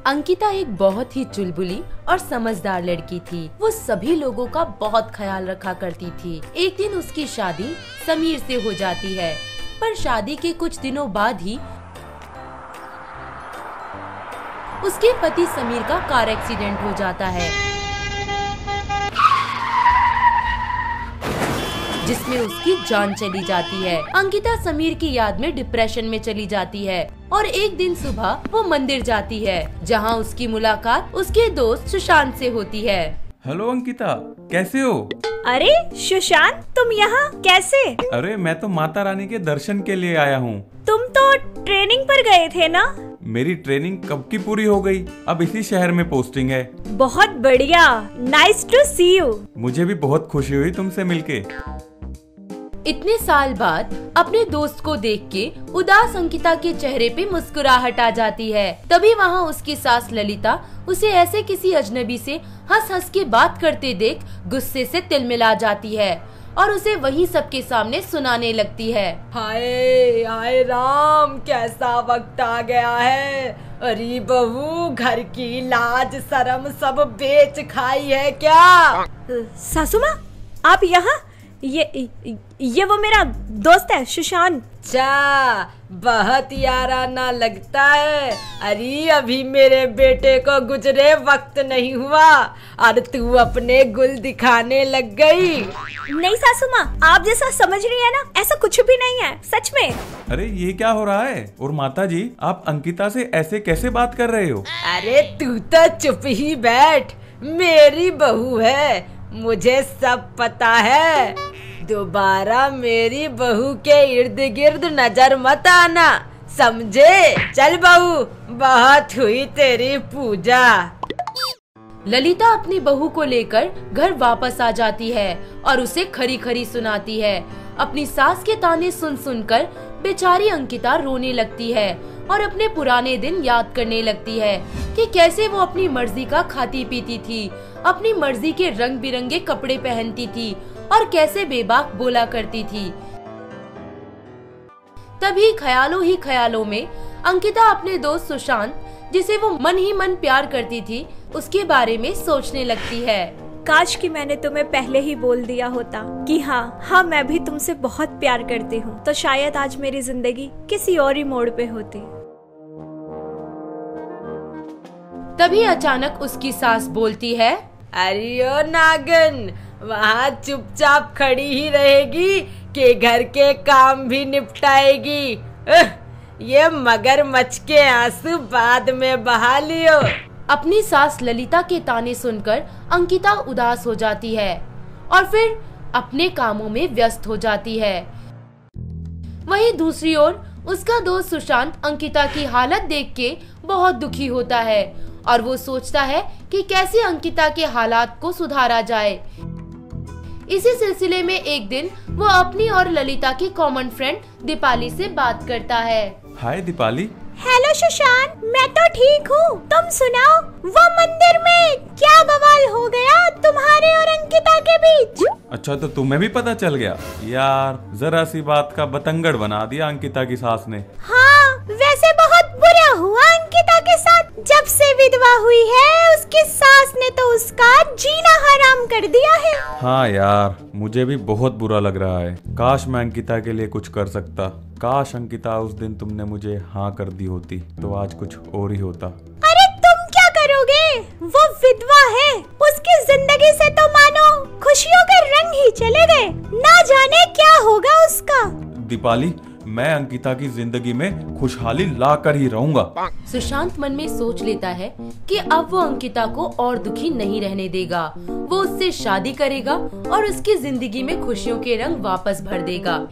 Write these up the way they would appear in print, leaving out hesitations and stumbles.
अंकिता एक बहुत ही चुलबुली और समझदार लड़की थी। वो सभी लोगों का बहुत ख्याल रखा करती थी। एक दिन उसकी शादी समीर से हो जाती है, पर शादी के कुछ दिनों बाद ही उसके पति समीर का कार एक्सीडेंट हो जाता है, जिसमें उसकी जान चली जाती है। अंकिता समीर की याद में डिप्रेशन में चली जाती है और एक दिन सुबह वो मंदिर जाती है, जहां उसकी मुलाकात उसके दोस्त सुशांत से होती है। हेलो अंकिता, कैसे हो? अरे सुशांत, तुम यहाँ कैसे? अरे मैं तो माता रानी के दर्शन के लिए आया हूँ। तुम तो ट्रेनिंग पर गए थे ना? मेरी ट्रेनिंग कब की पूरी हो गई, अब इसी शहर में पोस्टिंग है। बहुत बढ़िया, नाइस टू सी यू। मुझे भी बहुत खुशी हुई तुमसे मिलके। इतने साल बाद अपने दोस्त को देख के उदास अंकिता के चेहरे पे मुस्कुराहट आ जाती है। तभी वहाँ उसकी सास ललिता उसे ऐसे किसी अजनबी से हंस हंस के बात करते देख गुस्से से तिलमिला जाती है और उसे वहीं सबके सामने सुनाने लगती है। हाय हाय राम, कैसा वक्त आ गया है। अरे बहू, घर की लाज शर्म सब बेच खाई है क्या? सासू माँ, आप यहाँ? ये वो मेरा दोस्त है सुशांत। अच्छा, बहुत याराना लगता है। अरे अभी मेरे बेटे को गुजरे वक्त नहीं हुआ और तू अपने गुल दिखाने लग गई। नहीं सासू माँ, आप जैसा समझ रही है ना, ऐसा कुछ भी नहीं है, सच में। अरे ये क्या हो रहा है? और माता जी, आप अंकिता से ऐसे कैसे बात कर रहे हो? अरे तू तो चुप ही बैठ, मेरी बहू है, मुझे सब पता है। दोबारा मेरी बहू के इर्द गिर्द नजर मत आना, समझे? चल बहू, बहुत हुई तेरी पूजा। ललिता अपनी बहू को लेकर घर वापस आ जाती है और उसे खरी खरी सुनाती है। अपनी सास के ताने सुन सुनकर बेचारी अंकिता रोने लगती है और अपने पुराने दिन याद करने लगती है कि कैसे वो अपनी मर्जी का खाती पीती थी, अपनी मर्जी के रंग बिरंगे कपड़े पहनती थी और कैसे बेबाक बोला करती थी। तभी ख्यालों ही ख्यालों में अंकिता अपने दोस्त सुशांत, जिसे वो मन ही मन प्यार करती थी, उसके बारे में सोचने लगती है। काश कि मैंने तुम्हें पहले ही बोल दिया होता कि हाँ मैं भी तुमसे बहुत प्यार करती हूँ, तो शायद आज मेरी जिंदगी किसी और ही मोड़ पे होती। तभी अचानक उसकी सास बोलती है, अरे ओ नागन, वहाँ चुपचाप खड़ी ही रहेगी कि घर के काम भी निपटाएगी? ये मगरमच्छ के आंसू बाद में बहा लियो। अपनी सास ललिता के ताने सुनकर अंकिता उदास हो जाती है और फिर अपने कामों में व्यस्त हो जाती है। वहीं दूसरी ओर उसका दोस्त सुशांत अंकिता की हालत देख के बहुत दुखी होता है और वो सोचता है कि कैसे अंकिता के हालात को सुधारा जाए। इसी सिलसिले में एक दिन वो अपनी और ललिता की कॉमन फ्रेंड दीपाली से बात करता है। हाय दीपाली। हेलो सुशांत, मैं तो ठीक हूँ, तुम सुनाओ, वो मंदिर में क्या बवाल हो गया तुम्हारे और अंकिता के बीच? अच्छा, तो तुम्हें भी पता चल गया? यार, जरा सी बात का बतंगड़ बना दिया अंकिता की सास ने। हाँ, वैसे बहुत बुरा हुआ अंकिता के साथ। जब से विधवा हुई है, उसकी सास ने तो उसका जीना हराम कर दिया है। हाँ यार, मुझे भी बहुत बुरा लग रहा है। काश मैं अंकिता के लिए कुछ कर सकता। काश अंकिता, उस दिन तुमने मुझे हाँ कर दी होती तो आज कुछ और ही होता। अरे तुम क्या करोगे? वो विधवा है, उसकी जिंदगी से तो मानो खुशियों के रंग ही चले गए। ना जाने क्या होगा उसका। दीपाली, मैं अंकिता की जिंदगी में खुशहाली ला कर ही रहूंगा। सुशांत मन में सोच लेता है कि अब वो अंकिता को और दुखी नहीं रहने देगा। वो उससे शादी करेगा और उसकी जिंदगी में खुशियों के रंग वापस भर देगा।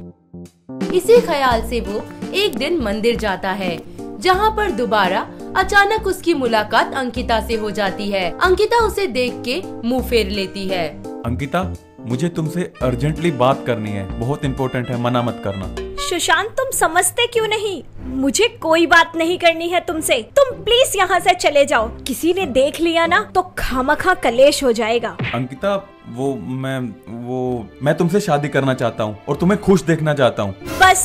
इसी ख्याल से वो एक दिन मंदिर जाता है, जहाँ पर दोबारा अचानक उसकी मुलाकात अंकिता से हो जाती है। अंकिता उसे देख के मुंह फेर लेती है। अंकिता, मुझे तुमसे अर्जेंटली बात करनी है, बहुत इम्पोर्टेंट है, मना मत करना। सुशांत, तुम समझते क्यों नहीं? मुझे कोई बात नहीं करनी है तुमसे। तुम प्लीज यहाँ से चले जाओ। किसी ने देख लिया ना तो खामखा कलेश हो जाएगा। अंकिता, मैं तुमसे शादी करना चाहता हूँ और तुम्हें खुश देखना चाहता हूँ। बस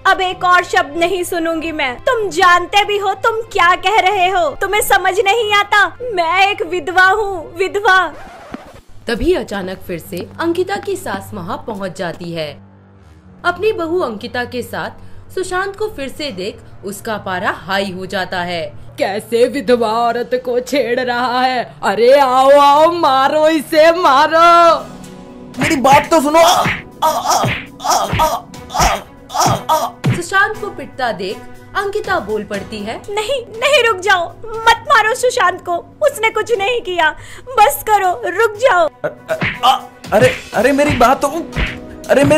अब एक और शब्द नहीं सुनूंगी मैं। तुम जानते भी हो तुम क्या कह रहे हो। तुम्हें समझ नहीं आता, मैं एक विधवा हूँ, विधवा। तभी अचानक फिर से अंकिता की सास वहाँ पहुँच जाती है। अपनी बहू अंकिता के साथ सुशांत को फिर से देख उसका पारा हाई हो जाता है। कैसे विधवा औरत को छेड़ रहा है? अरे आओ आओ, मारो इसे, मारो। मेरी बात तो सुनो। सुशांत को पिटता देख अंकिता बोल पड़ती है, नहीं नहीं, रुक जाओ, मत मारो सुशांत को, उसने कुछ नहीं किया, बस करो, रुक जाओ। अरे मेरी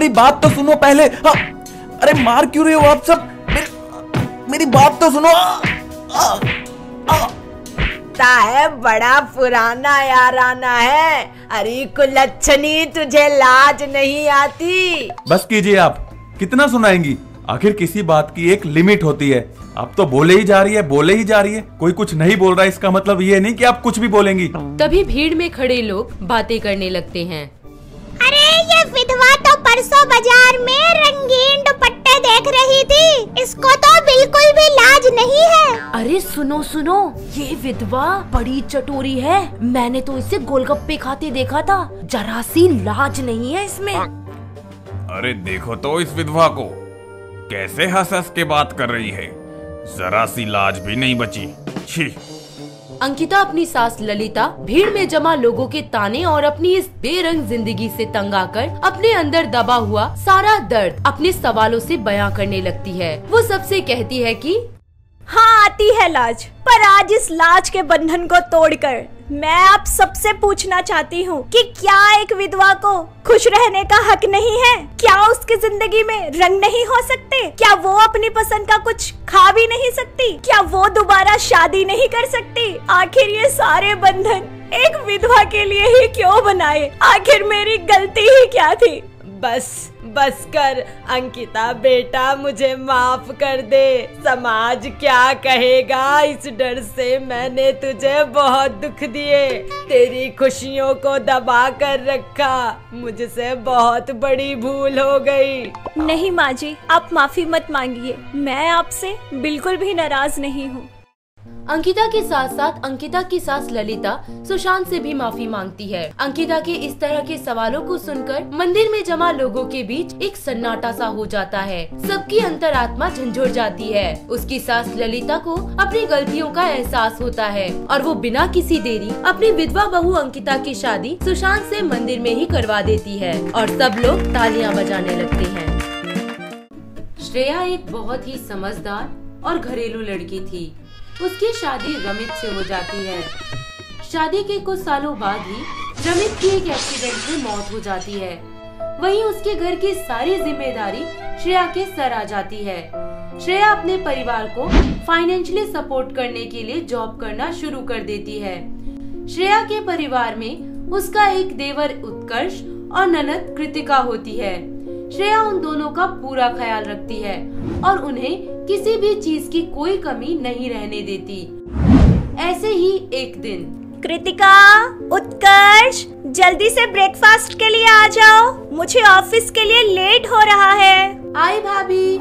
बात तो सुनो पहले। अरे मार क्यों रहे हो आप सब? मेरी बात तो सुनो। है बड़ा पुराना याराना है। अरे कुलच्छनी, तुझे लाज नहीं आती? बस कीजिए आप, कितना सुनाएंगी? आखिर किसी बात की एक लिमिट होती है। आप तो बोले ही जा रही है। कोई कुछ नहीं बोल रहा, इसका मतलब ये नहीं कि आप कुछ भी बोलेंगी। तभी भीड़ में खड़े लोग बातें करने लगते हैं। अरे ये विधवा तो परसों बाजार में रंगीन दुपट्टे देख रही थी, इसको तो बिल्कुल भी लाज नहीं है। अरे सुनो सुनो, ये विधवा बड़ी चटोरी है, मैंने तो इसे गोलगप्पे खाते देखा था, जरा सी लाज नहीं है इसमें। अरे देखो तो इस विधवा को, कैसे हंस हंस के बात कर रही है, जरा सी लाज भी नहीं बची। छी। अंकिता अपनी सास ललिता भीड़ में जमा लोगों के ताने और अपनी इस बेरंग जिंदगी से तंग आकर अपने अंदर दबा हुआ सारा दर्द अपने सवालों से बयां करने लगती है। वो सबसे कहती है कि हाँ, आती है लाज, पर आज इस लाज के बंधन को तोड़कर मैं आप सबसे पूछना चाहती हूँ कि क्या एक विधवा को खुश रहने का हक नहीं है? क्या उसकी जिंदगी में रंग नहीं हो सकते? क्या वो अपनी पसंद का कुछ खा भी नहीं सकती? क्या वो दोबारा शादी नहीं कर सकती? आखिर ये सारे बंधन एक विधवा के लिए ही क्यों बनाए? आखिर मेरी गलती ही क्या थी? बस कर अंकिता बेटा, मुझे माफ कर दे। समाज क्या कहेगा, इस डर से मैंने तुझे बहुत दुख दिए, तेरी खुशियों को दबा कर रखा, मुझसे बहुत बड़ी भूल हो गई। नहीं माँ जी, आप माफी मत मांगिए, मैं आपसे बिल्कुल भी नाराज नहीं हूँ। अंकिता के साथ साथ अंकिता की सास ललिता सुशांत से भी माफी मांगती है। अंकिता के इस तरह के सवालों को सुनकर मंदिर में जमा लोगों के बीच एक सन्नाटा सा हो जाता है। सबकी अंतरात्मा झंझोड़ जाती है। उसकी सास ललिता को अपनी गलतियों का एहसास होता है और वो बिना किसी देरी अपनी विधवा बहू अंकिता की शादी सुशांत से मंदिर में ही करवा देती है और सब लोग तालियां बजाने लगते हैं। श्रेया एक बहुत ही समझदार और घरेलू लड़की थी। उसकी शादी रमित से हो जाती है। शादी के कुछ सालों बाद ही रमित की एक एक्सीडेंट में मौत हो जाती है। वहीं उसके घर की सारी जिम्मेदारी श्रेया के सर आ जाती है। श्रेया अपने परिवार को फाइनेंशियली सपोर्ट करने के लिए जॉब करना शुरू कर देती है। श्रेया के परिवार में उसका एक देवर उत्कर्ष और ननद कृतिका होती है। श्रेया उन दोनों का पूरा ख्याल रखती है और उन्हें किसी भी चीज की कोई कमी नहीं रहने देती। ऐसे ही एक दिन, कृतिका, उत्कर्ष, जल्दी से ब्रेकफास्ट के लिए आ जाओ, मुझे ऑफिस के लिए लेट हो रहा है। आई भाभी,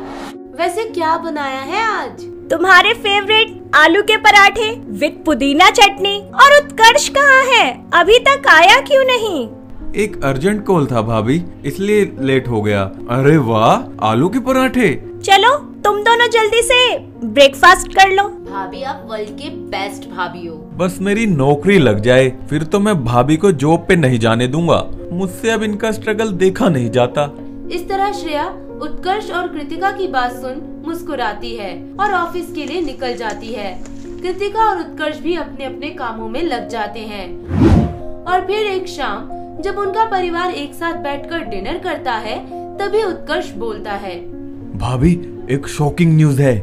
वैसे क्या बनाया है आज? तुम्हारे फेवरेट आलू के पराठे विद पुदीना चटनी। और उत्कर्ष कहाँ है? अभी तक आया क्यों नहीं? एक अर्जेंट कॉल था भाभी, इसलिए लेट हो गया। अरे वाह, आलू के पराठे। चलो तुम दोनों जल्दी से ब्रेकफास्ट कर लो। भाभी आप वर्ल्ड के बेस्ट भाभी हो। बस मेरी नौकरी लग जाए, फिर तो मैं भाभी को जॉब पे नहीं जाने दूंगा। मुझसे अब इनका स्ट्रगल देखा नहीं जाता। इस तरह श्रेया उत्कर्ष और कृतिका की बात सुन मुस्कुराती है और ऑफिस के लिए निकल जाती है। कृतिका और उत्कर्ष भी अपने अपने कामों में लग जाते हैं और फिर एक शाम जब उनका परिवार एक साथ बैठकर डिनर करता है, तभी उत्कर्ष बोलता है, भाभी एक शॉकिंग न्यूज है।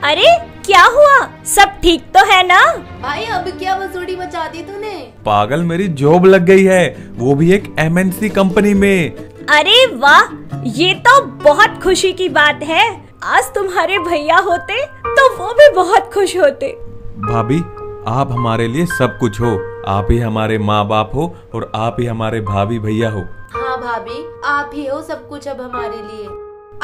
अरे क्या हुआ? सब ठीक तो है ना? भाई अब क्या मसूड़ी मचा दी तूने? पागल, मेरी जॉब लग गई है, वो भी एक MNC कंपनी में। अरे वाह, ये तो बहुत खुशी की बात है। आज तुम्हारे भैया होते तो वो भी बहुत खुश होते। भाभी आप हमारे लिए सब कुछ हो, आप ही हमारे माँ बाप हो और आप ही हमारे भाभी भैया हो। हाँ भाभी, आप ही हो सब कुछ अब हमारे लिए।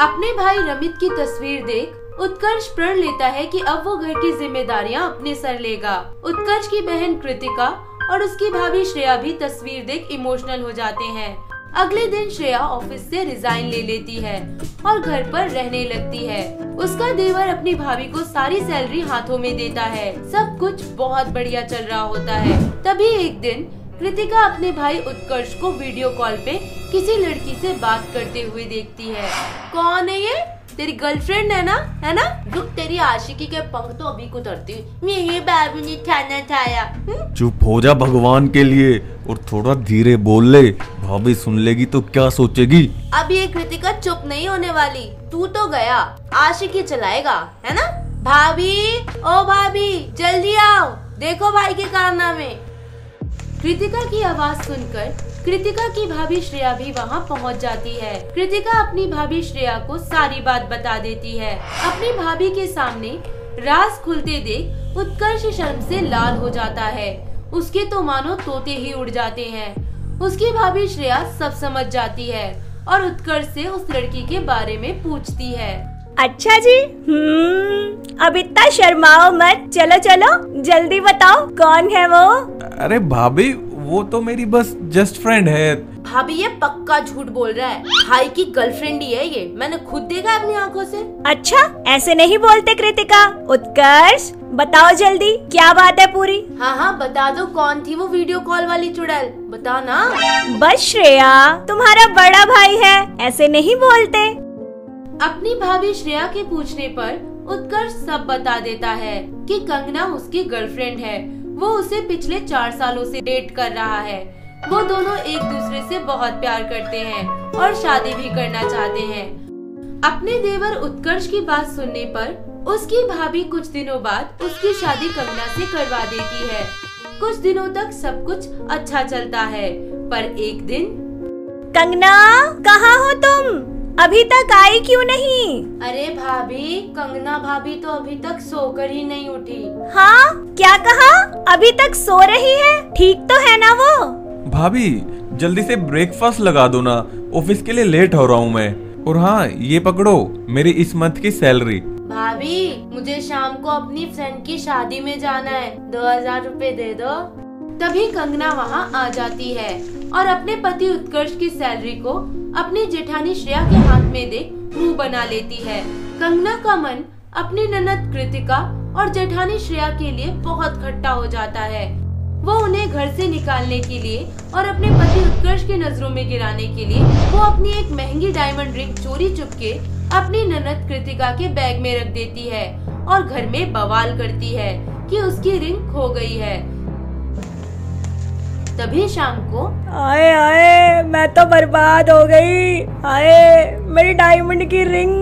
अपने भाई रमित की तस्वीर देख उत्कर्ष प्रण लेता है कि अब वो घर की जिम्मेदारियां अपने सर लेगा। उत्कर्ष की बहन कृतिका और उसकी भाभी श्रेया भी तस्वीर देख इमोशनल हो जाते हैं। अगले दिन श्रेया ऑफिस से रिजाइन ले लेती है और घर पर रहने लगती है। उसका देवर अपनी भाभी को सारी सैलरी हाथों में देता है। सब कुछ बहुत बढ़िया चल रहा होता है। तभी एक दिन कृतिका अपने भाई उत्कर्ष को वीडियो कॉल पे किसी लड़की से बात करते हुए देखती है। कौन है ये? तेरी गर्लफ्रेंड है ना? रुक, तेरी आशिकी के पंख तो अभी कुतरती। मेरे बाबू ने खाना खाया। चुप हो जा भगवान के लिए, और थोड़ा धीरे बोल ले, भाभी सुन लेगी तो क्या सोचेगी। अब ये कृतिका चुप नहीं होने वाली। तू तो गया, आशिकी चलाएगा, है ना? भाभी, ओ भाभी, जल्दी आओ, देखो भाई के कारनामे। कृतिका की आवाज सुनकर कृतिका की भाभी श्रेया भी वहाँ पहुँच जाती है। कृतिका अपनी भाभी श्रेया को सारी बात बता देती है। अपनी भाभी के सामने राज खुलते देख उत्कर्ष शर्म से लाल हो जाता है। उसके तो मानो तोते ही उड़ जाते हैं। उसकी भाभी श्रेया सब समझ जाती है और उत्कर्ष से उस लड़की के बारे में पूछती है। अच्छा जी, अब इतना शर्माओ मत, चलो चलो जल्दी बताओ कौन है वो। अरे भाभी, वो तो मेरी बस जस्ट फ्रेंड है। भाभी ये पक्का झूठ बोल रहा है। भाई की गर्लफ्रेंड ही है ये, मैंने खुद देखा अपनी आंखों से। अच्छा, ऐसे नहीं बोलते कृतिका। उत्कर्ष बताओ जल्दी, क्या बात है पूरी। हाँ बता दो, कौन थी वो वीडियो कॉल वाली चुड़ैल, बता ना। बस श्रेया, तुम्हारा बड़ा भाई है, ऐसे नहीं बोलते। अपनी भाभी श्रेया के पूछने पर उत्कर्ष सब बता देता है कि कंगना उसकी गर्लफ्रेंड है। वो उसे पिछले 4 सालों से डेट कर रहा है। वो दोनों एक दूसरे से बहुत प्यार करते हैं और शादी भी करना चाहते हैं। अपने देवर उत्कर्ष की बात सुनने पर उसकी भाभी कुछ दिनों बाद उसकी शादी कंगना से करवा देती है। कुछ दिनों तक सब कुछ अच्छा चलता है, पर एक दिन। कंगना, कहाँ हो तुम? अभी तक आई क्यों नहीं? अरे भाभी, कंगना भाभी तो अभी तक सोकर ही नहीं उठी। हाँ, क्या कहा? अभी तक सो रही है? ठीक तो है ना वो? भाभी जल्दी से ब्रेकफास्ट लगा दो ना, ऑफिस के लिए लेट हो रहा हूँ मैं। और हाँ, ये पकड़ो मेरी इस मंथ की सैलरी। भाभी, मुझे शाम को अपनी फ्रेंड की शादी में जाना है, 2000 रुपए दे दो। तभी कंगना वहाँ आ जाती है और अपने पति उत्कर्ष की सैलरी को अपनी जेठानी श्रेया के हाथ में दे मुंह बना लेती है। कंगना का मन अपनी ननद कृतिका और जेठानी श्रेया के लिए बहुत खट्टा हो जाता है। वो उन्हें घर से निकालने के लिए और अपने पति उत्कर्ष की नजरों में गिराने के लिए वो अपनी एक महंगी डायमंड रिंग चोरी चुपके अपनी ननद कृतिका के बैग में रख देती है और घर में बवाल करती है कि उसकी रिंग खो गई है। तभी शाम को आए आए, मैं तो बर्बाद हो गई। आए, मेरी डायमंड की रिंग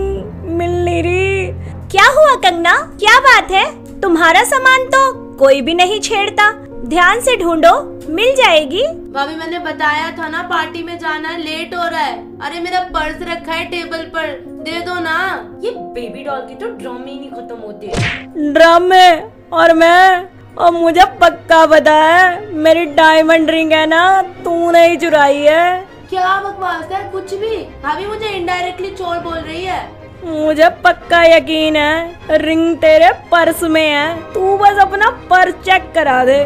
मिल नहीं रही। क्या हुआ कंगना, क्या बात है? तुम्हारा सामान तो कोई भी नहीं छेड़ता, ध्यान से ढूंढो, मिल जाएगी। भाभी, मैंने बताया था ना पार्टी में जाना है, लेट हो रहा है। अरे मेरा पर्स रखा है टेबल पर, दे दो ना। ये बेबी डॉल की तो ड्रामे ही नहीं खत्म होते। ड्रामे? और मैं, और मुझे पक्का पता है मेरी डायमंड रिंग है ना, तूने ही चुराई है। क्या बकवास है, कुछ भी। भाभी मुझे इनडायरेक्टली चोर बोल रही है। मुझे पक्का यकीन है रिंग तेरे पर्स में है, तू बस अपना पर्स चेक करा दे।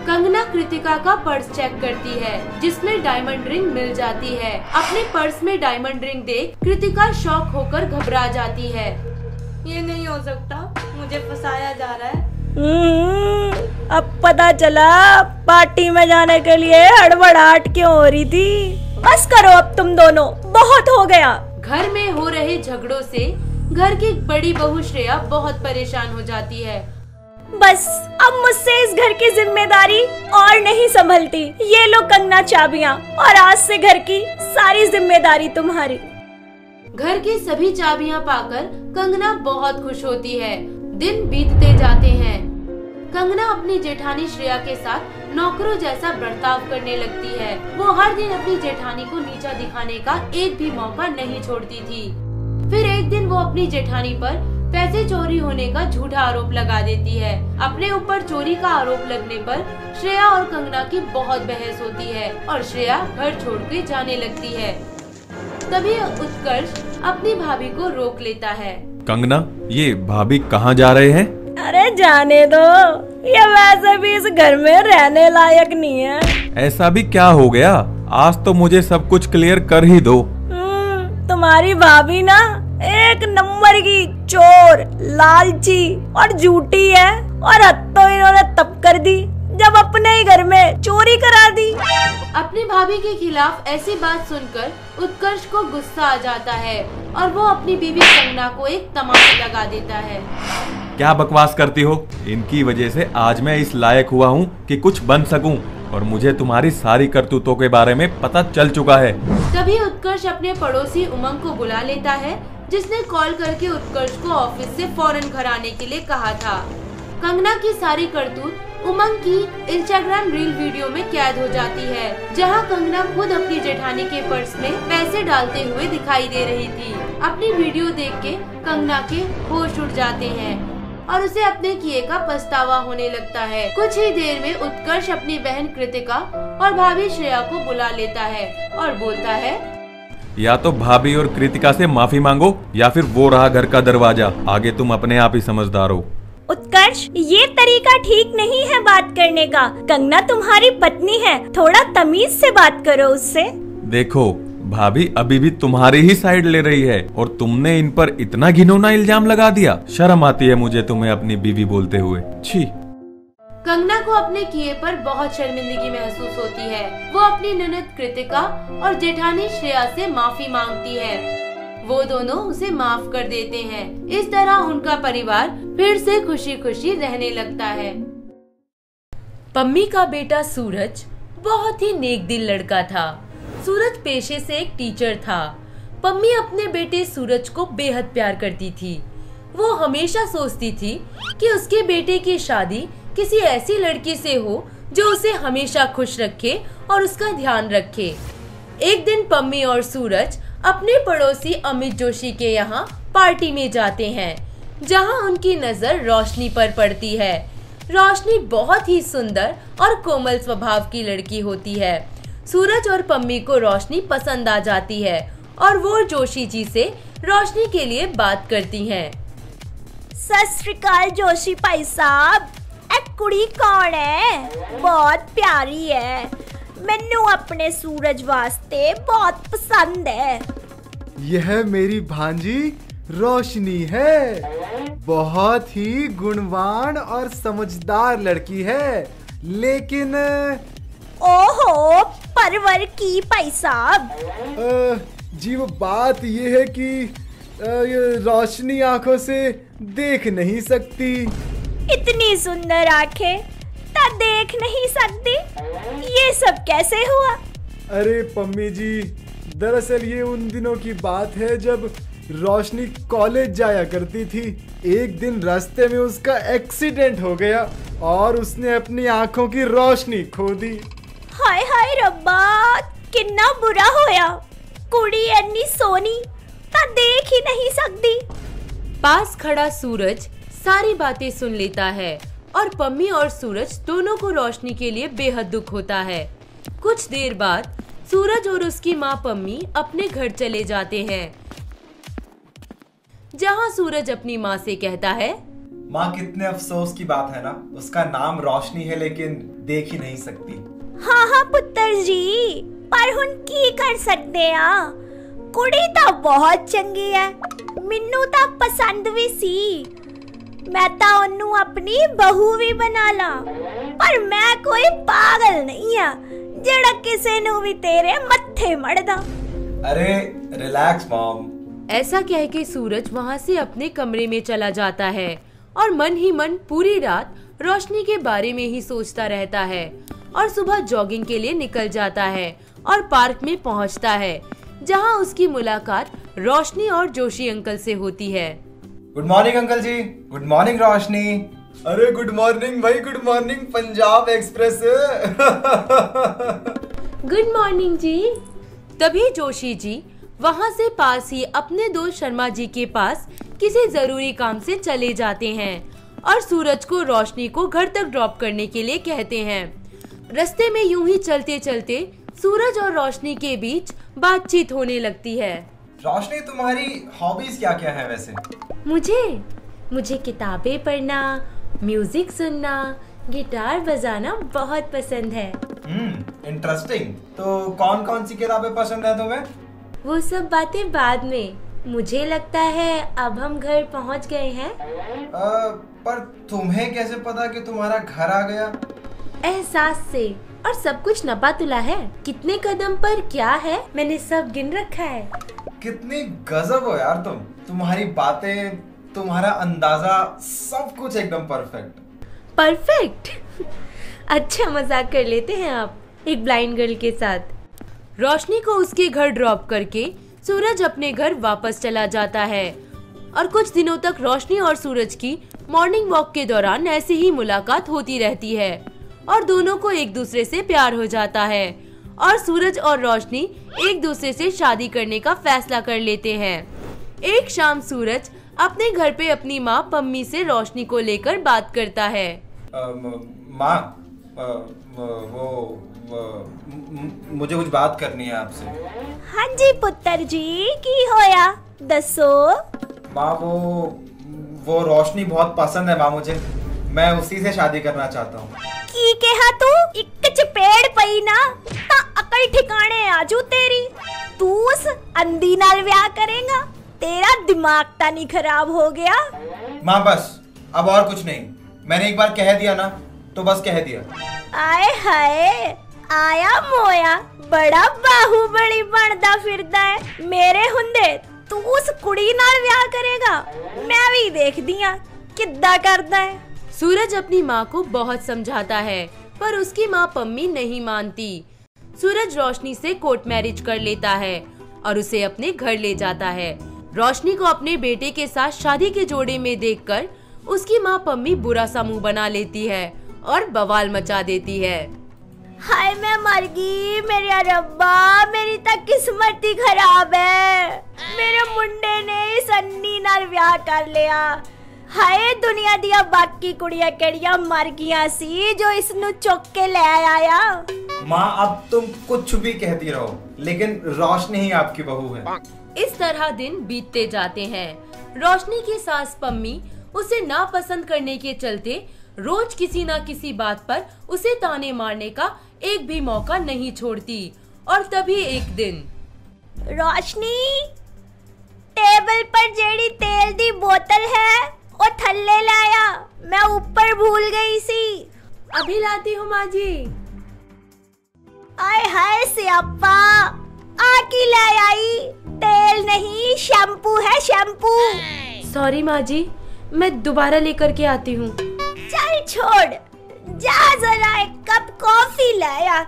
कंगना कृतिका का पर्स चेक करती है जिसमें डायमंड रिंग मिल जाती है। अपने पर्स में डायमंड रिंग देख कृतिका शॉक होकर घबरा जाती है। ये नहीं हो सकता, मुझे फंसाया जा रहा है। अब पता चला पार्टी में जाने के लिए हड़बड़ाहट क्यों हो रही थी। बस करो अब तुम दोनों, बहुत हो गया। घर में हो रहे झगड़ों से घर की बड़ी बहू श्रेया बहुत परेशान हो जाती है। बस अब मुझसे इस घर की जिम्मेदारी और नहीं संभलती। ये लो कंगना चाबियां, और आज से घर की सारी जिम्मेदारी तुम्हारी। घर की सभी चाबियां पाकर कंगना बहुत खुश होती है। दिन बीतते जाते हैं। कंगना अपनी जेठानी श्रेया के साथ नौकरों जैसा बर्ताव करने लगती है। वो हर दिन अपनी जेठानी को नीचा दिखाने का एक भी मौका नहीं छोड़ती थी। फिर एक दिन वो अपनी जेठानी पर पैसे चोरी होने का झूठा आरोप लगा देती है। अपने ऊपर चोरी का आरोप लगने पर श्रेया और कंगना की बहुत बहस होती है और श्रेया घर छोड़ के जाने लगती है। तभी उत्कर्ष अपनी भाभी को रोक लेता है। कंगना, ये भाभी कहाँ जा रहे हैं? अरे जाने दो, ये वैसे भी इस घर में रहने लायक नहीं है। ऐसा भी क्या हो गया? आज तो मुझे सब कुछ क्लियर कर ही दो। तुम्हारी भाभी ना एक नंबर की चोर, लालची और झूठी है। और हद तो इन्होंने तब कर दी जब अपने ही घर में चोरी करा दी। अपनी भाभी के खिलाफ ऐसी बात सुनकर उत्कर्ष को गुस्सा आ जाता है और वो अपनी बीवी कंगना को एक तमाचा लगा देता है। क्या बकवास करती हो? इनकी वजह से आज मैं इस लायक हुआ हूँ कि कुछ बन सकूं, और मुझे तुम्हारी सारी करतूतों के बारे में पता चल चुका है। तभी उत्कर्ष अपने पड़ोसी उमंग को बुला लेता है, जिसने कॉल करके उत्कर्ष को ऑफिस से फौरन घर आने के लिए कहा था। कंगना की सारी करतूत उमंग की इंस्टाग्राम रील वीडियो में कैद हो जाती है, जहां कंगना खुद अपनी जेठानी के पर्स में पैसे डालते हुए दिखाई दे रही थी। अपनी वीडियो देख के कंगना के होश उड़ जाते हैं और उसे अपने किए का पछतावा होने लगता है। कुछ ही देर में उत्कर्ष अपनी बहन कृतिका और भाभी श्रेया को बुला लेता है और बोलता है, या तो भाभी और कृतिका से माफी मांगो या फिर वो रहा घर का दरवाजा। आगे तुम अपने आप ही समझदार हो। उत्कर्ष, ये तरीका ठीक नहीं है बात करने का। कंगना तुम्हारी पत्नी है, थोड़ा तमीज से बात करो उससे। देखो, भाभी अभी भी तुम्हारी ही साइड ले रही है और तुमने इन पर इतना घिनौना इल्जाम लगा दिया। शर्म आती है मुझे तुम्हें अपनी बीवी बोलते हुए। छी। कंगना को अपने किए पर बहुत शर्मिंदगी महसूस होती है। वो अपनी ननद कृतिका और जेठानी श्रेया से माफी मांगती है। वो दोनों उसे माफ कर देते हैं। इस तरह उनका परिवार फिर से खुशी खुशी रहने लगता है। पम्मी का बेटा सूरज बहुत ही नेक दिल लड़का था। सूरज पेशे से एक टीचर था। पम्मी अपने बेटे सूरज को बेहद प्यार करती थी। वो हमेशा सोचती थी कि उसके बेटे की शादी किसी ऐसी लड़की से हो जो उसे हमेशा खुश रखे और उसका ध्यान रखे। एक दिन पम्मी और सूरज अपने पड़ोसी अमित जोशी के यहाँ पार्टी में जाते हैं, जहाँ उनकी नजर रोशनी पर पड़ती है। रोशनी बहुत ही सुंदर और कोमल स्वभाव की लड़की होती है। सूरज और पम्मी को रोशनी पसंद आ जाती है और वो जोशी जी से रोशनी के लिए बात करती हैं। सत श्री अकाल जोशी भाई साहब, एक कुड़ी कौन है? बहुत प्यारी है, मैनू अपने सूरज वास्ते बहुत पसंद है। यह मेरी भांजी रोशनी है, बहुत ही गुणवान और समझदार लड़की है, लेकिन ओहो परवर की भाई साहब। जी वो बात ये है कि ये रोशनी आंखों से देख नहीं सकती। इतनी सुंदर आंखें ता देख नहीं सकती, ये सब कैसे हुआ? अरे पम्मी जी, दरअसल ये उन दिनों की बात है जब रोशनी कॉलेज जाया करती थी। एक दिन रास्ते में उसका एक्सीडेंट हो गया और उसने अपनी आंखों की रोशनी खो दी। हाय हाय रब्बा, कितना बुरा होया। कुड़ी इतनी सोनी ता देख ही नहीं सकती। पास खड़ा सूरज सारी बातें सुन लेता है और पम्मी और सूरज दोनों को रोशनी के लिए बेहद दुख होता है। कुछ देर बाद सूरज और उसकी माँ पम्मी अपने घर चले जाते हैं, जहाँ सूरज अपनी माँ से कहता है, माँ कितने अफसोस की बात है ना, उसका नाम रोशनी है लेकिन देख ही नहीं सकती। हाँ हाँ पुत्र जी, पर हुन की कर सकते हैं। कुड़ी तो बहुत चंगी है, मिन्नू तो पसंद भी सी। मैं तो उन्नू अपनी बहू भी बना ला, पर मैं कोई पागल नहीं है जेड़ा किसी नू भी तेरे मत्थे मड़दा। अरे रिलैक्स मॉम। ऐसा कह के सूरज वहाँ से अपने कमरे में चला जाता है और मन ही मन पूरी रात रोशनी के बारे में ही सोचता रहता है और सुबह जॉगिंग के लिए निकल जाता है और पार्क में पहुँचता है, जहाँ उसकी मुलाकात रोशनी और जोशी अंकल से होती है। Good morning uncle ji. Good morning Roshni. अरे गुड मॉर्निंग भाई, good morning Punjab express. Good morning ji. तभी जोशी जी वहाँ से पास ही अपने दोस्त शर्मा जी के पास किसी जरूरी काम से चले जाते हैं और सूरज को रोशनी को घर तक ड्रॉप करने के लिए कहते हैं। रास्ते में यूं ही चलते चलते सूरज और रोशनी के बीच बातचीत होने लगती है। रोशनी, तुम्हारी हॉबीज क्या क्या है वैसे? मुझे किताबें पढ़ना, म्यूजिक सुनना, गिटार बजाना बहुत पसंद है। इंटरेस्टिंग। तो कौन कौन सी किताबें पसंद है तुम्हें? वो सब बातें बाद में। मुझे लगता है अब हम घर पहुंच गए हैं। पर तुम्हें कैसे पता कि तुम्हारा घर आ गया? एहसास से, और सब कुछ नपा तुला है। कितने कदम पर क्या है मैंने सब गिन रखा है। कितनी गजब हो यार तुम। तुम्हारी बातें, तुम्हारा अंदाजा, सब कुछ एकदम परफेक्ट। अच्छा मजाक कर लेते हैं आप एक ब्लाइंड गर्ल के साथ। रोशनी को उसके घर ड्रॉप करके सूरज अपने घर वापस चला जाता है और कुछ दिनों तक रोशनी और सूरज की मॉर्निंग वॉक के दौरान ऐसे ही मुलाकात होती रहती है और दोनों को एक दूसरे से प्यार हो जाता है और सूरज और रोशनी एक दूसरे से शादी करने का फैसला कर लेते हैं। एक शाम सूरज अपने घर पे अपनी माँ पम्मी से रोशनी को लेकर बात करता है। माँ, मुझे कुछ बात करनी है आपसे। हाँ जी पुत्र जी, की होया दसो। माँ, वो रोशनी बहुत पसंद है माँ मुझे। मैं उसी से शादी करना चाहता हूँ। की कहा तू? एक चपेड़ पई ना ता अकल ठिकाने आजू तेरी। तू उस अंधी नाल ब्याह करेगा? तेरा दिमाग ता नहीं खराब हो गया? माँ बस, अब और कुछ नहीं। मैंने एक बार कह दिया ना, तो बस कह दिया। आए हाय, आया मोया बड़ा बाहुबली बनदा फिरदा है। मेरे हुंदे तू उस कुड़ी नाल ब्याह करेगा? मैं भी देख दिया किद्दा करदा है। सूरज अपनी माँ को बहुत समझाता है पर उसकी माँ पम्मी नहीं मानती। सूरज रोशनी से कोर्ट मैरिज कर लेता है और उसे अपने घर ले जाता है। रोशनी को अपने बेटे के साथ शादी के जोड़े में देखकर उसकी माँ पम्मी बुरा सा मुंह बना लेती है और बवाल मचा देती है। हाय मैं मर गई, मेरे रब्बा, मेरी तक किस्मत ही खराब है। मेरे मुंडे ने इस अन्नी नाल ब्याह कर लिया। हाय दुनिया दिया बाकी कुड़ियां केड़ियां मर गईयां सी जो इसनु चुक के ले आया। माँ, अब तुम कुछ भी कहती रहो, लेकिन रोशनी ही आपकी बहू है। इस तरह दिन बीतते जाते हैं। रोशनी की सास पम्मी उसे नापसंद करने के चलते रोज किसी न किसी बात पर उसे ताने मारने का एक भी मौका नहीं छोड़ती। और तभी एक दिन, रोशनी, टेबल पर जेड़ी तेल दी बोतल है वो थल्ले लाया, मैं ऊपर भूल गई सी। अभी लाती हूँ माँ जी। आय हाय सियापा, आकी ले आई। तेल नहीं, शैम्पू है, शैम्पू। सॉरी माँ जी, मैं दोबारा लेकर के आती हूँ। चल छोड़, जा जरा एक कप कॉफी लाया।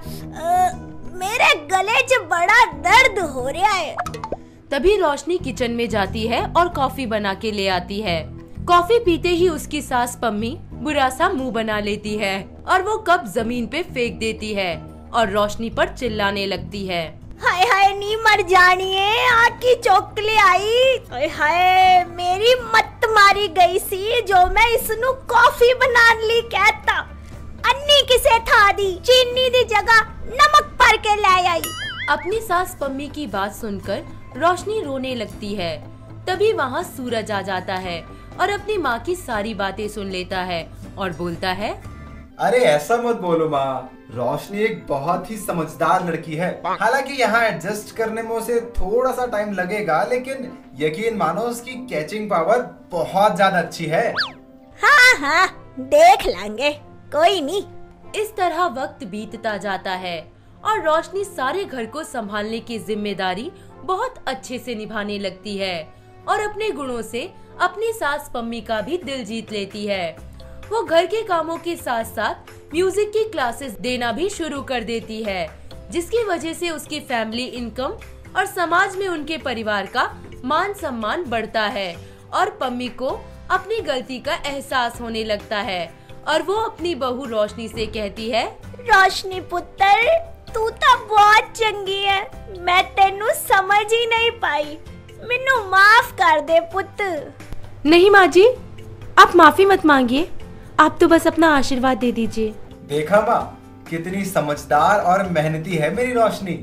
मेरे गले च बड़ा दर्द हो रहा है। तभी रोशनी किचन में जाती है और कॉफी बना के ले आती है। कॉफी पीते ही उसकी सास पम्मी बुरा सा मुंह बना लेती है और वो कप जमीन पे फेंक देती है और रोशनी पर चिल्लाने लगती है। हाय हाय, नी मर जानी है, आकी चौक ले आई। हाय हाय, मेरी मत मारी गई सी जो मैं इसनु कॉफी बना ली कहता। अन्नी किसे था दी, चीनी दी जगह नमक भर के ले आई। अपनी सास पम्मी की बात सुनकर रोशनी रोने लगती है। तभी वहाँ सूरज आ जाता है और अपनी माँ की सारी बातें सुन लेता है और बोलता है, अरे ऐसा मत बोलो माँ, रोशनी एक बहुत ही समझदार लड़की है। हालांकि यहाँ एडजस्ट करने में उसे थोड़ा सा टाइम लगेगा, लेकिन यकीन मानो उसकी कैचिंग पावर बहुत ज्यादा अच्छी है। हाँ हाँ, देख लेंगे, कोई नहीं। इस तरह वक्त बीतता जाता है और रोशनी सारे घर को संभालने की जिम्मेदारी बहुत अच्छे से निभाने लगती है और अपने गुणों से अपनी सास पम्मी का भी दिल जीत लेती है। वो घर के कामों के साथ साथ म्यूजिक की क्लासेस देना भी शुरू कर देती है, जिसकी वजह से उसकी फैमिली इनकम और समाज में उनके परिवार का मान सम्मान बढ़ता है और पम्मी को अपनी गलती का एहसास होने लगता है और वो अपनी बहू रोशनी से कहती है, रोशनी पुत्र, तू तो बहुत चंगी है, मैं तेनू समझ ही नहीं पाई, मैनू माफ कर दे पुत्र। नहीं माँ जी, आप माफी मत मांगिए, आप तो बस अपना आशीर्वाद दे दीजिए। देखा माँ, कितनी समझदार और मेहनती है मेरी रोशनी।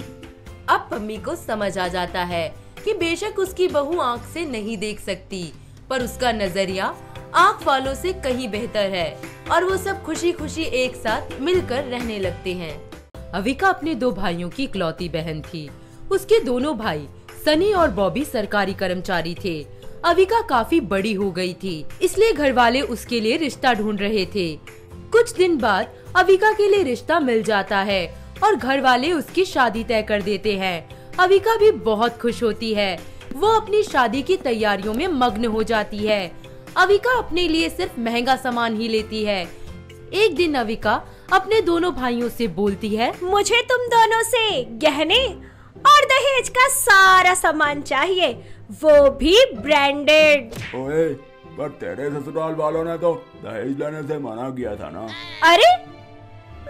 अब पम्मी को समझ आ जाता है कि बेशक उसकी बहू आँख से नहीं देख सकती, पर उसका नजरिया आँख वालों से कहीं बेहतर है और वो सब खुशी खुशी एक साथ मिलकर रहने लगते हैं। अविका अपने 2 भाइयों की इकलौती बहन थी। उसके दोनों भाई सनी और बॉबी सरकारी कर्मचारी थे। अविका काफी बड़ी हो गई थी, इसलिए घर वाले उसके लिए रिश्ता ढूंढ रहे थे। कुछ दिन बाद अविका के लिए रिश्ता मिल जाता है और घर वाले उसकी शादी तय कर देते हैं। अविका भी बहुत खुश होती है। वो अपनी शादी की तैयारियों में मग्न हो जाती है। अविका अपने लिए सिर्फ महंगा सामान ही लेती है। एक दिन अविका अपने दोनों भाइयों से बोलती है, मुझे तुम दोनों से गहने और दहेज का सारा सामान चाहिए, वो भी ब्रांडेड। ओए, पर तेरे ससुराल वालों ने तो दहेज लेने से मना किया था ना। अरे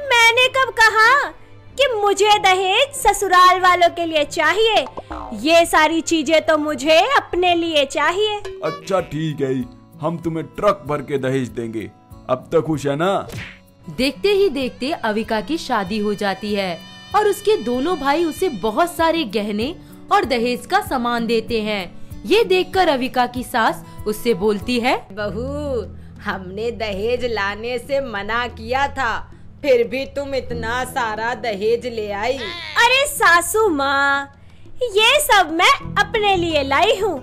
मैंने कब कहा कि मुझे दहेज ससुराल वालों के लिए चाहिए? ये सारी चीजें तो मुझे अपने लिए चाहिए। अच्छा ठीक है, हम तुम्हें ट्रक भर के दहेज देंगे। अब तक खुश है ना? देखते ही देखते अविका की शादी हो जाती है और उसके दोनों भाई उसे बहुत सारे गहने और दहेज का सामान देते हैं। ये देखकर अविका की सास उससे बोलती है, बहू, हमने दहेज लाने से मना किया था, फिर भी तुम इतना सारा दहेज ले आई। अरे सासू माँ, ये सब मैं अपने लिए लाई हूँ,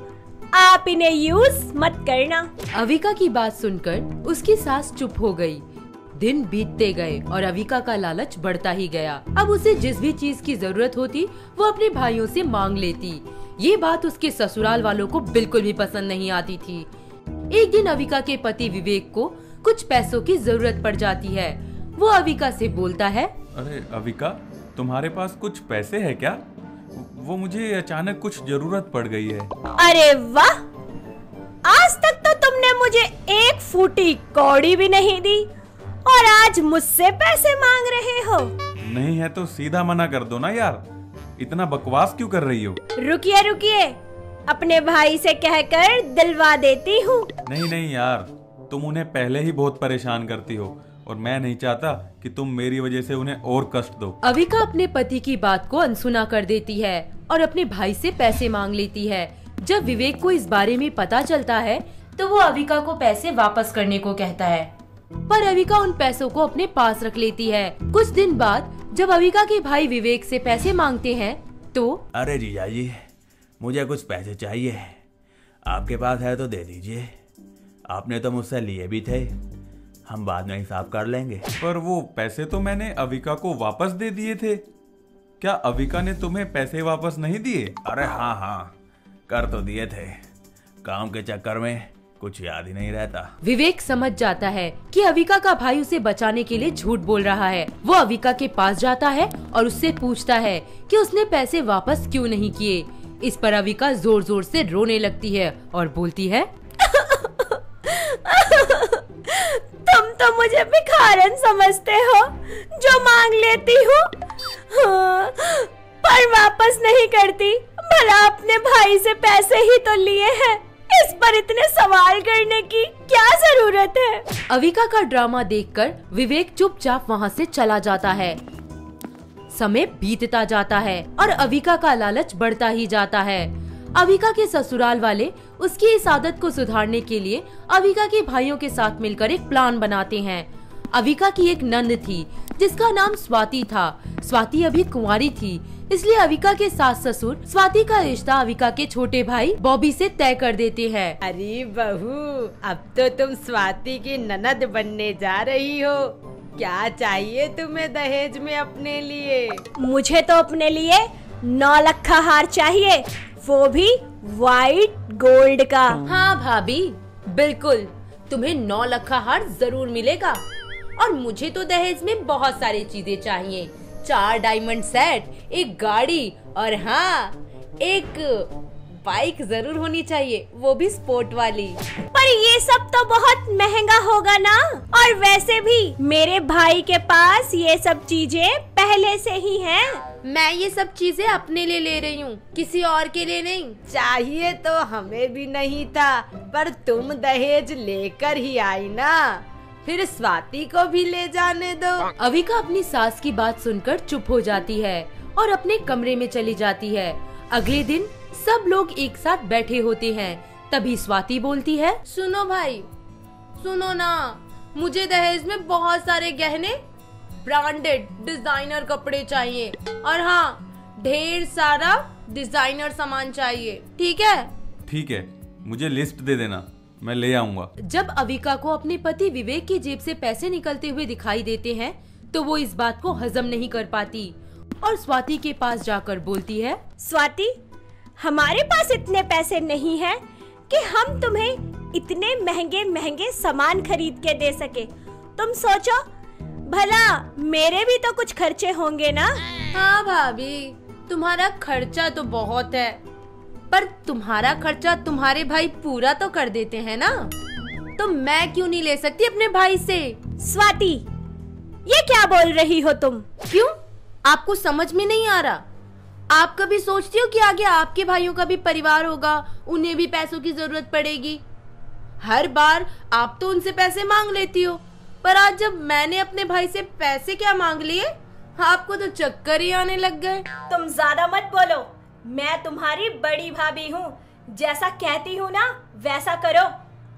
आप इन्हें यूज मत करना। अविका की बात सुनकर उसकी सास चुप हो गई। दिन बीतते गए और अविका का लालच बढ़ता ही गया। अब उसे जिस भी चीज की जरूरत होती वो अपने भाइयों से मांग लेती। ये बात उसके ससुराल वालों को बिल्कुल भी पसंद नहीं आती थी। एक दिन अविका के पति विवेक को कुछ पैसों की जरूरत पड़ जाती है। वो अविका से बोलता है, अरे अविका, तुम्हारे पास कुछ पैसे है क्या? वो मुझे अचानक कुछ जरूरत पड़ गई है। अरे वाह, आज तक तो तुमने मुझे 1 फूटी कौड़ी भी नहीं दी और आज मुझसे पैसे मांग रहे हो। नहीं है तो सीधा मना कर दो ना यार, इतना बकवास क्यों कर रही हो? रुकिए रुकिए, अपने भाई से कहकर दिलवा देती हूँ। नहीं यार, तुम उन्हें पहले ही बहुत परेशान करती हो और मैं नहीं चाहता कि तुम मेरी वजह से उन्हें और कष्ट दो। अविका अपने पति की बात को अनसुना कर देती है और अपने भाई से पैसे मांग लेती है। जब विवेक को इस बारे में पता चलता है तो वो अविका को पैसे वापस करने को कहता है, पर अविका उन पैसों को अपने पास रख लेती है। कुछ दिन बाद जब अविका के भाई विवेक से पैसे मांगते हैं तो, अरे जीजा जी, मुझे कुछ पैसे चाहिए, आपके पास है तो दे दीजिए। आपने तो मुझसे लिए भी थे, हम बाद में हिसाब कर लेंगे। पर वो पैसे तो मैंने अविका को वापस दे दिए थे। क्या अविका ने तुम्हें पैसे वापस नहीं दिए? अरे हाँ, कर तो दिए थे, काम के चक्कर में कुछ याद ही नहीं रहता। विवेक समझ जाता है कि अविका का भाई उसे बचाने के लिए झूठ बोल रहा है। वो अविका के पास जाता है और उससे पूछता है कि उसने पैसे वापस क्यों नहीं किए। इस पर अविका जोर जोर से रोने लगती है और बोलती है, तुम तो मुझे भिखारन समझते हो जो मांग लेती हूँ, हाँ, पर वापस नहीं करती। भला अपने भाई से पैसे ही तो लिए हैं, इस पर इतने सवाल करने की क्या जरूरत है? अविका का ड्रामा देखकर विवेक चुपचाप वहाँ से चला जाता है। समय बीतता जाता है और अविका का लालच बढ़ता ही जाता है। अविका के ससुराल वाले उसकी इस आदत को सुधारने के लिए अविका के भाइयों के साथ मिलकर एक प्लान बनाते हैं। अविका की एक नंद थी जिसका नाम स्वाति था। स्वाति अभी कुंवारी थी, इसलिए अविका के सास ससुर स्वाति का रिश्ता अविका के छोटे भाई बॉबी से तय कर देते हैं। अरे बहू, अब तो तुम स्वाति की ननद बनने जा रही हो। क्या चाहिए तुम्हें दहेज में अपने लिए? मुझे तो अपने लिए 9 लाख हार चाहिए, वो भी वाइट गोल्ड का। हाँ भाभी, बिल्कुल, तुम्हें 9 लाख हार जरूर मिलेगा। और मुझे तो दहेज में बहुत सारी चीजें चाहिए, 4 डायमंड सेट, एक गाड़ी और हाँ, एक बाइक जरूर होनी चाहिए, वो भी स्पोर्ट वाली। पर ये सब तो बहुत महंगा होगा ना, और वैसे भी मेरे भाई के पास ये सब चीजें पहले से ही हैं। मैं ये सब चीजें अपने लिए ले रही हूँ, किसी और के लिए नहीं। चाहिए तो हमें भी नहीं था, पर तुम दहेज लेकर ही आई ना। फिर स्वाति को भी ले जाने दो। अविका अपनी सास की बात सुनकर चुप हो जाती है और अपने कमरे में चली जाती है। अगले दिन सब लोग एक साथ बैठे होते हैं। तभी स्वाति बोलती है, सुनो भाई, सुनो ना, मुझे दहेज में बहुत सारे गहने, ब्रांडेड डिजाइनर कपड़े चाहिए और हाँ, ढेर सारा डिजाइनर सामान चाहिए, ठीक है? ठीक है, मुझे लिस्ट दे देना, मैं ले आऊंगा। जब अविका को अपने पति विवेक की जेब से पैसे निकलते हुए दिखाई देते हैं तो वो इस बात को हजम नहीं कर पाती और स्वाति के पास जाकर बोलती है, स्वाति, हमारे पास इतने पैसे नहीं हैं कि हम तुम्हें इतने महंगे महंगे सामान खरीद के दे सके। तुम सोचो, भला मेरे भी तो कुछ खर्चे होंगे ना। हाँ भाभी, तुम्हारा खर्चा तो बहुत है, पर तुम्हारा खर्चा तुम्हारे भाई पूरा तो कर देते हैं ना, तो मैं क्यों नहीं ले सकती अपने भाई से? स्वाति, ये क्या बोल रही हो तुम? क्यों, आपको समझ में नहीं आ रहा? आप कभी सोचती हो कि आगे आपके भाइयों का भी परिवार होगा, उन्हें भी पैसों की जरूरत पड़ेगी? हर बार आप तो उनसे पैसे मांग लेती हो, पर आज जब मैंने अपने भाई से पैसे क्या मांग लिए, आपको तो चक्कर ही आने लग गए। तुम ज्यादा मत बोलो, मैं तुम्हारी बड़ी भाभी हूँ, जैसा कहती हूँ ना वैसा करो।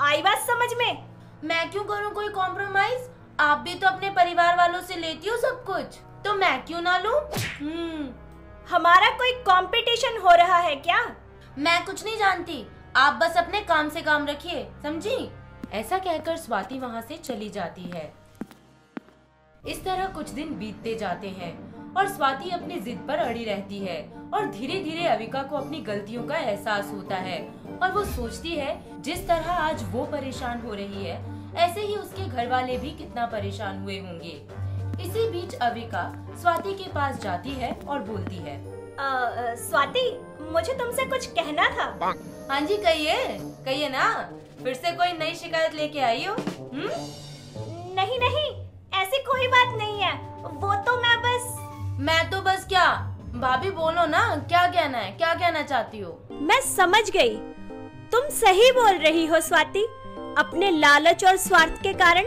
आई बात समझ में? मैं क्यों करूँ कोई कॉम्प्रोमाइज? आप भी तो अपने परिवार वालों से लेती हो सब कुछ, तो मैं क्यों ना लूं? हमारा कोई कंपटीशन हो रहा है क्या? मैं कुछ नहीं जानती, आप बस अपने काम से काम रखिए, समझी? ऐसा कहकर स्वाति वहाँ से चली जाती है। इस तरह कुछ दिन बीतते जाते हैं और स्वाति अपनी जिद पर अड़ी रहती है और धीरे धीरे अविका को अपनी गलतियों का एहसास होता है और वो सोचती है जिस तरह आज वो परेशान हो रही है ऐसे ही उसके घर वाले भी कितना परेशान हुए होंगे। इसी बीच अविका स्वाति के पास जाती है और बोलती है, स्वाति, मुझे तुमसे कुछ कहना था। हाँ जी, कहिए ना, फिर से कोई नई शिकायत लेके आई हो? नहीं नहीं, ऐसी कोई बात नहीं है, वो तो मैं तो बस क्या, भाभी बोलो ना, क्या कहना है, क्या कहना चाहती हो? मैं समझ गई, तुम सही बोल रही हो स्वाति। अपने लालच और स्वार्थ के कारण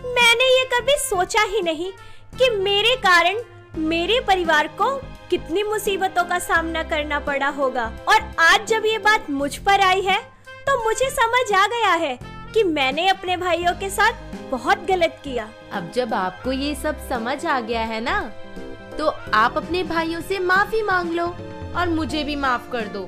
मैंने ये कभी सोचा ही नहीं कि मेरे कारण मेरे परिवार को कितनी मुसीबतों का सामना करना पड़ा होगा। और आज जब ये बात मुझ पर आई है तो मुझे समझ आ गया है कि मैंने अपने भाइयों के साथ बहुत गलत किया। अब जब आपको ये सब समझ आ गया है ना, तो आप अपने भाइयों से माफी मांग लो और मुझे भी माफ कर दो।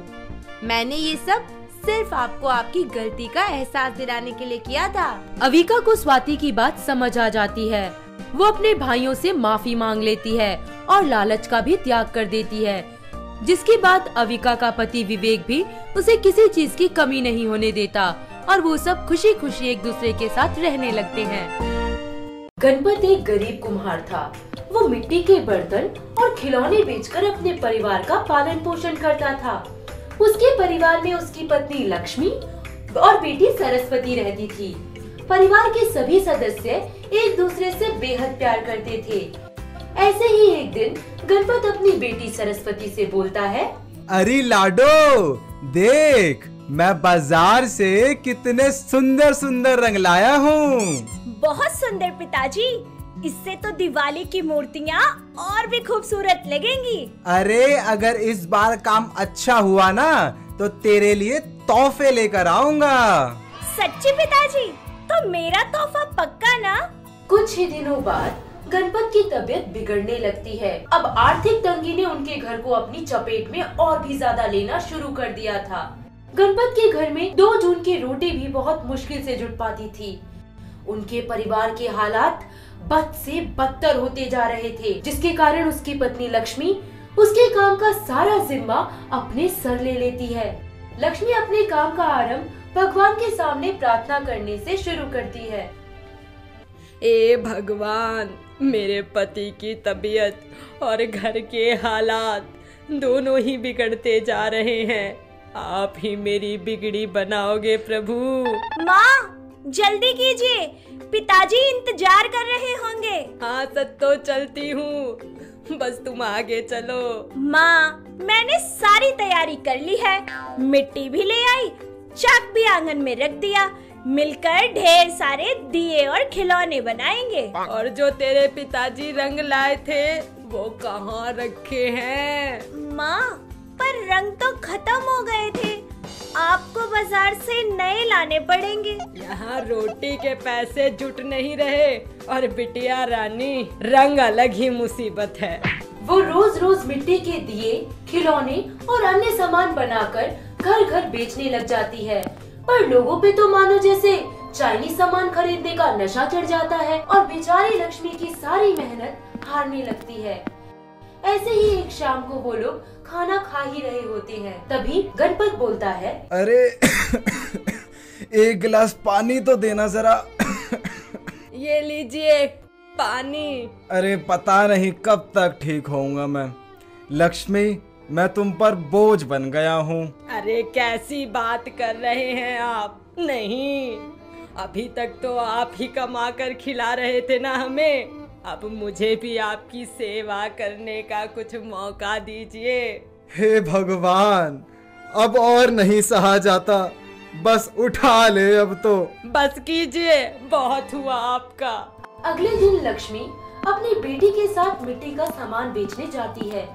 मैंने ये सब सिर्फ आपको आपकी गलती का एहसास दिलाने के लिए किया था। अविका को स्वाति की बात समझ आ जाती है। वो अपने भाइयों से माफी मांग लेती है और लालच का भी त्याग कर देती है, जिसके बाद अविका का पति विवेक भी उसे किसी चीज की कमी नहीं होने देता और वो सब खुशी खुशी एक दूसरे के साथ रहने लगते हैं। गणपत एक गरीब कुम्हार था। वो मिट्टी के बर्तन और खिलौने बेचकर अपने परिवार का पालन पोषण करता था। उसके परिवार में उसकी पत्नी लक्ष्मी और बेटी सरस्वती रहती थी। परिवार के सभी सदस्य एक दूसरे से बेहद प्यार करते थे। ऐसे ही एक दिन गणपत अपनी बेटी सरस्वती से बोलता है, अरे लाडो, देख मैं बाजार से कितने सुंदर सुंदर रंग लाया हूँ। बहुत सुंदर पिताजी, इससे तो दिवाली की मूर्तियाँ और भी खूबसूरत लगेंगी। अरे अगर इस बार काम अच्छा हुआ ना तो तेरे लिए तोहफे लेकर आऊंगा। सच्ची पिताजी? तो मेरा तोहफा पक्का ना? कुछ ही दिनों बाद गणपत की तबीयत बिगड़ने लगती है। अब आर्थिक तंगी ने उनके घर को अपनी चपेट में और भी ज्यादा लेना शुरू कर दिया था। गणपत के घर में 2 जून की रोटी भी बहुत मुश्किल से जुट पाती थी। उनके परिवार के हालात बद से बदतर होते जा रहे थे, जिसके कारण उसकी पत्नी लक्ष्मी उसके काम का सारा जिम्मा अपने सर ले लेती है। लक्ष्मी अपने काम का आरंभ भगवान के सामने प्रार्थना करने से शुरू करती है। ए भगवान, मेरे पति की तबीयत और घर के हालात दोनों ही बिगड़ते जा रहे हैं। आप ही मेरी बिगड़ी बनाओगे प्रभु। माँ, जल्दी कीजिए, पिताजी इंतजार कर रहे होंगे। हाँ सच तो चलती हूँ, बस तुम आगे चलो। माँ, मैंने सारी तैयारी कर ली है, मिट्टी भी ले आई, चाक भी आंगन में रख दिया, मिलकर ढेर सारे दिए और खिलौने बनाएंगे। और जो तेरे पिताजी रंग लाए थे वो कहाँ रखे हैं? माँ, पर रंग तो खत्म हो गए थे, आपको बाजार से नए लाने पड़ेंगे। यहाँ रोटी के पैसे जुट नहीं रहे और बिटिया रानी रंग अलग ही मुसीबत है। वो रोज रोज मिट्टी के दिए, खिलौने और अन्य सामान बनाकर घर घर बेचने लग जाती है। पर लोगों पे तो मानो जैसे चाइनीज सामान खरीदने का नशा चढ़ जाता है और बेचारी लक्ष्मी की सारी मेहनत हारने लगती है। ऐसे ही एक शाम को वो लोग खाना खा ही रहे होते हैं, तभी गणपत बोलता है, अरे एक गिलास पानी तो देना जरा। ये लीजिए पानी। अरे पता नहीं कब तक ठीक होऊंगा मैं। लक्ष्मी, मैं तुम पर बोझ बन गया हूँ। अरे कैसी बात कर रहे हैं आप? नहीं, अभी तक तो आप ही कमा कर खिला रहे थे ना हमें। अब मुझे भी आपकी सेवा करने का कुछ मौका दीजिए। हे भगवान, अब और नहीं सहा जाता, बस उठा ले अब तो। बस कीजिए, बहुत हुआ आपका। अगले दिन लक्ष्मी अपनी बेटी के साथ मिट्टी का सामान बेचने जाती है।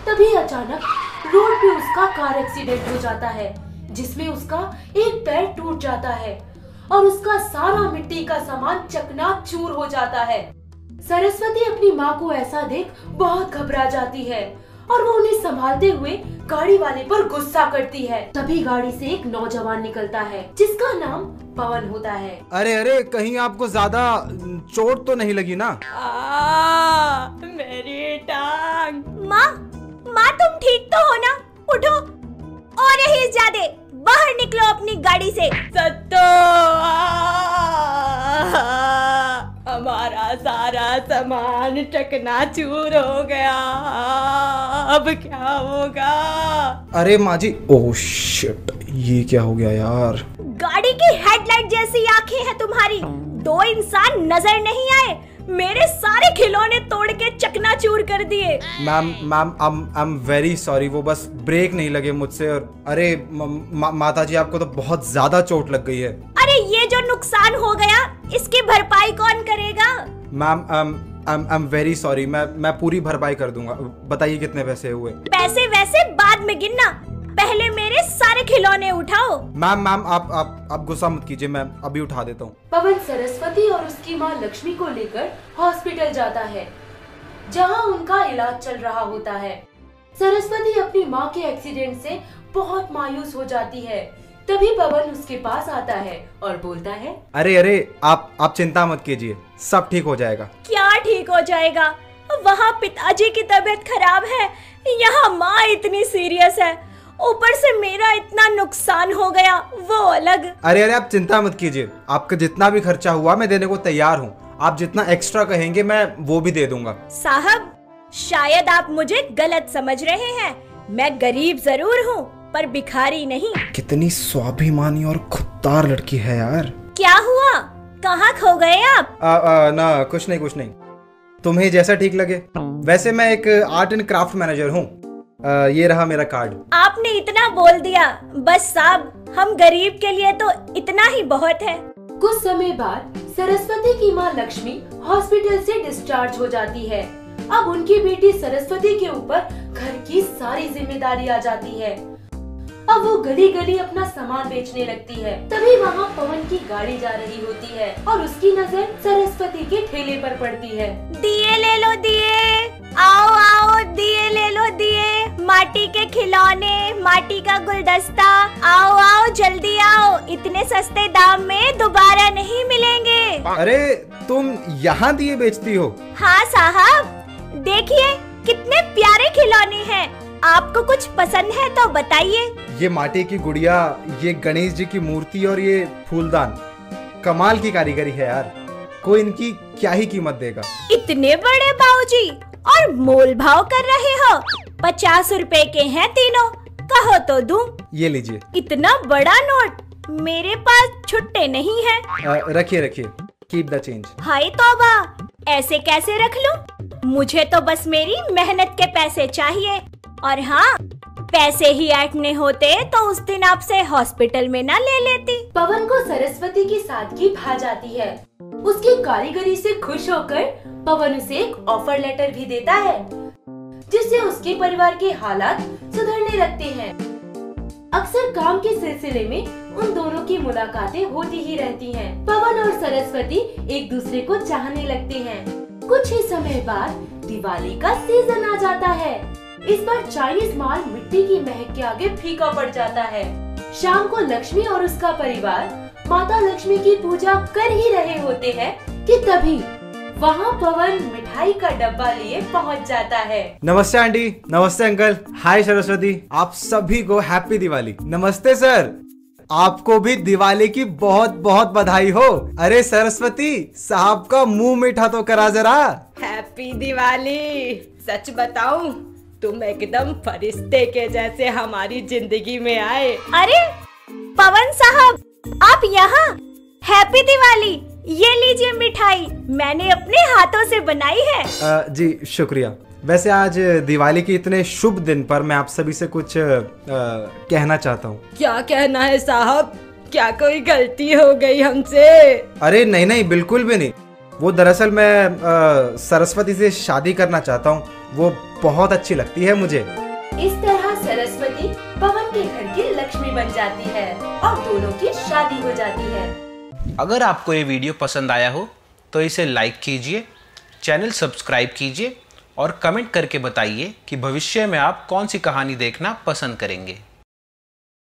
तभी अचानक रोड पे उसका कार एक्सीडेंट हो जाता है, जिसमें उसका एक पैर टूट जाता है और उसका सारा मिट्टी का सामान चकनाचूर हो जाता है। सरस्वती अपनी माँ को ऐसा देख बहुत घबरा जाती है और वो उन्हें संभालते हुए गाड़ी वाले पर गुस्सा करती है। तभी गाड़ी से एक नौजवान निकलता है जिसका नाम पवन होता है। अरे अरे, कहीं आपको ज्यादा चोट तो नहीं लगी ना? मेरी टांग। माँ तुम ठीक तो हो ना? उठो और यही ज्यादा बाहर निकलो अपनी गाड़ी से। सत्तो, हमारा सारा सामान चकनाचूर हो गया, अब क्या होगा? अरे माँ जी, ओह शिट, ये क्या हो गया यार? गाड़ी की हेडलाइट जैसी आंखें हैं तुम्हारी, दो इंसान नजर नहीं आए, मेरे सारे खिलौने तोड़ के चकनाचूर कर दिए। Ma'am I am very sorry, वो बस ब्रेक नहीं लगे मुझसे। और अरे माता जी, आपको तो बहुत ज्यादा चोट लग गई है। अरे ये जो नुकसान हो गया इसकी भरपाई कौन करेगा? Ma'am I am very sorry, मैं पूरी भरपाई कर दूंगा। बताइए कितने पैसे हुए? पैसे वैसे बाद में गिनना, पहले मेरे सारे खिलौने उठाओ। मैम आप गुस्सा मत कीजिए, मैं अभी उठा देता हूँ। पवन सरस्वती और उसकी माँ लक्ष्मी को लेकर हॉस्पिटल जाता है, जहाँ उनका इलाज चल रहा होता है। सरस्वती अपनी माँ के एक्सीडेंट से बहुत मायूस हो जाती है। तभी पवन उसके पास आता है और बोलता है, अरे आप चिंता मत कीजिए, सब ठीक हो जाएगा। क्या ठीक हो जाएगा? वहाँ पिताजी की तबीयत खराब है, यहाँ माँ इतनी सीरियस है, ऊपर से मेरा इतना नुकसान हो गया वो अलग। अरे आप चिंता मत कीजिए, आपका जितना भी खर्चा हुआ मैं देने को तैयार हूँ। आप जितना एक्स्ट्रा कहेंगे मैं वो भी दे दूंगा। साहब, शायद आप मुझे गलत समझ रहे हैं, मैं गरीब जरूर हूँ पर भिखारी नहीं। कितनी स्वाभिमानी और खुददार लड़की है यार। क्या हुआ, कहाँ खो गए आप? ना कुछ नहीं, तुम्हें जैसा ठीक लगे। वैसे मैं एक आर्ट एंड क्राफ्ट मैनेजर हूँ। ये रहा मेरा कार्ड। आपने इतना बोल दिया, बस साहब, हम गरीब के लिए तो इतना ही बहुत है। कुछ समय बाद सरस्वती की माँ लक्ष्मी हॉस्पिटल से डिस्चार्ज हो जाती है। अब उनकी बेटी सरस्वती के ऊपर घर की सारी जिम्मेदारी आ जाती है। अब वो गली गली अपना सामान बेचने लगती है। तभी वहाँ पवन की गाड़ी जा रही होती है और उसकी नजर सरस्वती के ठेले पर पड़ती है। दिए ले लो दिए, आओ दिए ले लो दिए, माटी के खिलौने, माटी का गुलदस्ता, आओ जल्दी आओ, इतने सस्ते दाम में दोबारा नहीं मिलेंगे। अरे तुम यहाँ दिए बेचती हो? हाँ साहब, देखिए कितने प्यारे खिलौने हैं, आपको कुछ पसंद है तो बताइए। ये माटी की गुड़िया, ये गणेश जी की मूर्ति और ये फूलदान, कमाल की कारीगरी है यार, कोई इनकी क्या ही कीमत देगा। इतने बड़े बाबूजी, और मोल भाव कर रहे हो? 50 रुपए के हैं तीनों, कहो तो दूं। ये लीजिए। इतना बड़ा नोट, मेरे पास छुट्टे नहीं है। रखिए, कीप द चेंज। हाय तौबा, ऐसे कैसे रख लूं? मुझे तो बस मेरी मेहनत के पैसे चाहिए। और हाँ, पैसे ही ऐंठने होते तो उस दिन आपसे हॉस्पिटल में ना ले लेती। पवन को सरस्वती की सादगी भा जाती है। उसकी कारीगरी से खुश होकर पवन उसे एक ऑफर लेटर भी देता है, जिससे उसके परिवार के हालात सुधरने लगते हैं। अक्सर काम के सिलसिले में उन दोनों की मुलाकातें होती ही रहती हैं। पवन और सरस्वती एक दूसरे को चाहने लगते हैं। कुछ ही समय बाद दिवाली का सीजन आ जाता है। इस बार चाइनीज माल मिट्टी की महक के आगे फीका पड़ जाता है। शाम को लक्ष्मी और उसका परिवार माता लक्ष्मी की पूजा कर ही रहे होते हैं कि तभी वहाँ पवन मिठाई का डब्बा लिए पहुँच जाता है। नमस्ते आंटी, नमस्ते अंकल, हाय सरस्वती, आप सभी को हैप्पी दिवाली। नमस्ते सर, आपको भी दिवाली की बहुत बहुत बधाई हो। अरे सरस्वती, साहब का मुंह मीठा तो करा जरा। हैप्पी दिवाली। सच बताऊं, तुम एकदम फरिश्ते के जैसे हमारी जिंदगी में आए। अरे पवन साहब, आप यहाँ? हैप्पी दिवाली, ये लीजिए मिठाई, मैंने अपने हाथों से बनाई है। जी शुक्रिया। वैसे आज दिवाली के इतने शुभ दिन पर मैं आप सभी से कुछ कहना चाहता हूँ। क्या कहना है साहब? क्या कोई गलती हो गई हमसे? अरे नहीं नहीं, बिल्कुल भी नहीं। वो दरअसल मैं सरस्वती से शादी करना चाहता हूँ, वो बहुत अच्छी लगती है मुझे। इस तरह सरस्वती पवन के घर की लक्ष्मी बन जाती है और दोनों की शादी हो जाती है। अगर आपको ये वीडियो पसंद आया हो तो इसे लाइक कीजिए, चैनल सब्सक्राइब कीजिए और कमेंट करके बताइए कि भविष्य में आप कौन सी कहानी देखना पसंद करेंगे।